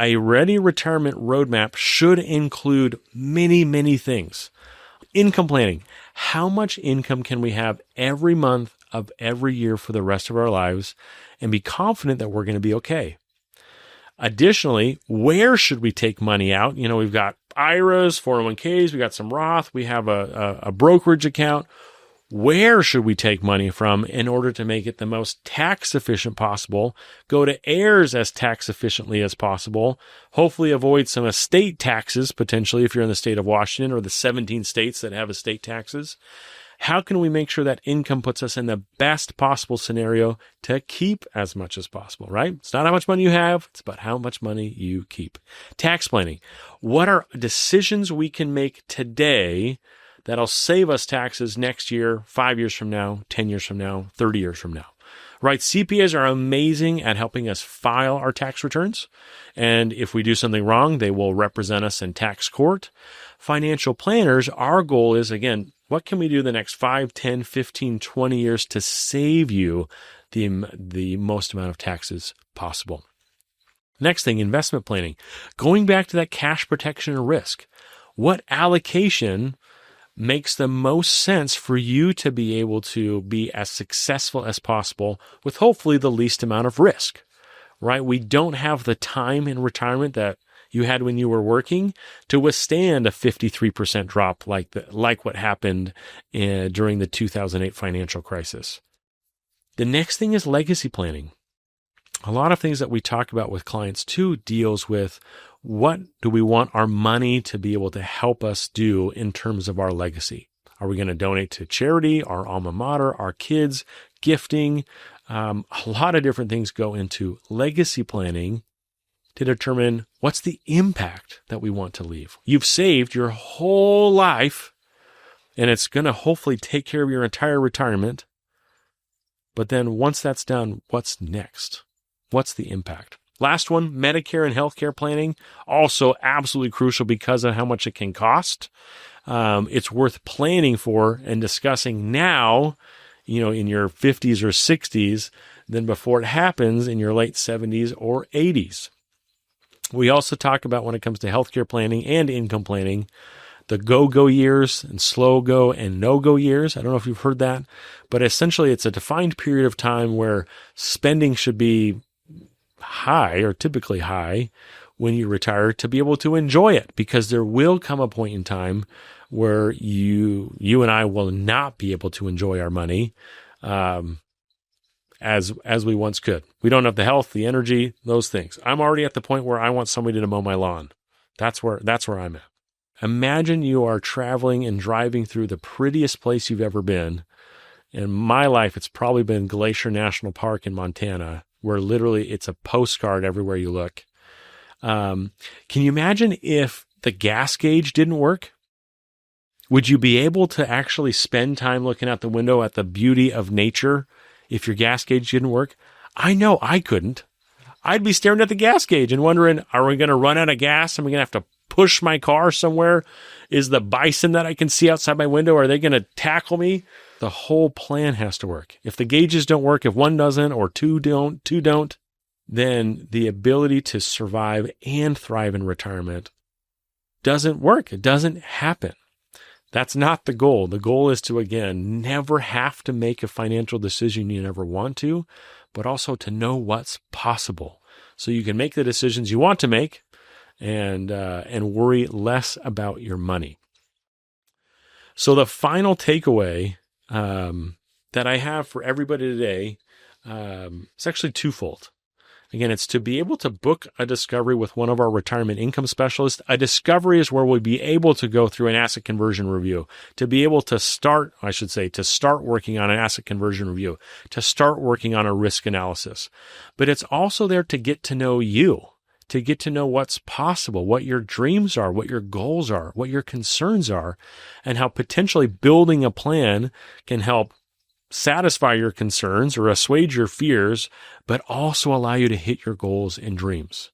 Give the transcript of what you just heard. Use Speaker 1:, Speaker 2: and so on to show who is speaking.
Speaker 1: A ready retirement roadmap should include many, many things. Income planning. How much income can we have every month of every year for the rest of our lives and be confident that we're going to be okay? Additionally, where should we take money out? We've got IRAs, 401ks, we got some Roth, we have a brokerage account. Where should we take money from in order to make it the most tax efficient possible? Go to heirs as tax efficiently as possible. Hopefully avoid some estate taxes, potentially if you're in the state of Washington or the 17 states that have estate taxes. How can we make sure that income puts us in the best possible scenario to keep as much as possible, right? It's not how much money you have, it's about how much money you keep. Tax planning. What are decisions we can make today that'll save us taxes next year, 5 years from now, 10 years from now, 30 years from now? Right? CPAs are amazing at helping us file our tax returns. And if we do something wrong, they will represent us in tax court. Financial planners, our goal is, again, what can we do the next 5, 10, 15, 20 years to save you the most amount of taxes possible? Next thing, investment planning. Going back to that cash protection and risk. What allocation makes the most sense for you to be able to be as successful as possible with hopefully the least amount of risk, right? We don't have the time in retirement that you had when you were working to withstand a 53% drop like what happened during the 2008 financial crisis. The next thing is legacy planning. A lot of things that we talk about with clients too deals with what do we want our money to be able to help us do in terms of our legacy? Are we going to donate to charity, our alma mater, our kids, gifting? A lot of different things go into legacy planning to determine what's the impact that we want to leave. You've saved your whole life, and it's going to hopefully take care of your entire retirement. But then once that's done, what's next? What's the impact? Last one, Medicare and healthcare planning, also absolutely crucial because of how much it can cost. It's worth planning for and discussing now, in your 50s or 60s than before it happens in your late 70s or 80s. We also talk about when it comes to healthcare planning and income planning, the go-go years and slow-go and no-go years. I don't know if you've heard that, but essentially it's a defined period of time where spending should be high or typically high when you retire to be able to enjoy it, because there will come a point in time where you and I will not be able to enjoy our money as we once could. We don't have the health, the energy, those things. I'm already at the point where I want somebody to mow my lawn. That's where I'm at. Imagine you are traveling and driving through the prettiest place you've ever been. In my life, it's probably been Glacier National Park in Montana, where literally it's a postcard everywhere you look. Can you imagine if the gas gauge didn't work? Would you be able to actually spend time looking out the window at the beauty of nature if your gas gauge didn't work? I know I couldn't. I'd be staring at the gas gauge and wondering, are we going to run out of gas? Am I going to have to push my car somewhere? Is the bison that I can see outside my window, are they going to tackle me? The whole plan has to work. If the gauges don't work, if one doesn't or two don't, then the ability to survive and thrive in retirement doesn't work. It doesn't happen. That's not the goal. The goal is to, again, never have to make a financial decision you never want to, but also to know what's possible so you can make the decisions you want to make and worry less about your money. So the final takeaway that I have for everybody today, it's actually twofold. Again, it's to be able to book a discovery with one of our retirement income specialists. A discovery is where we'll be able to go through an asset conversion review, to be able to start working on an asset conversion review, to start working on a risk analysis. But it's also there to get to know you, to get to know what's possible, what your dreams are, what your goals are, what your concerns are, and how potentially building a plan can help satisfy your concerns or assuage your fears, but also allow you to hit your goals and dreams.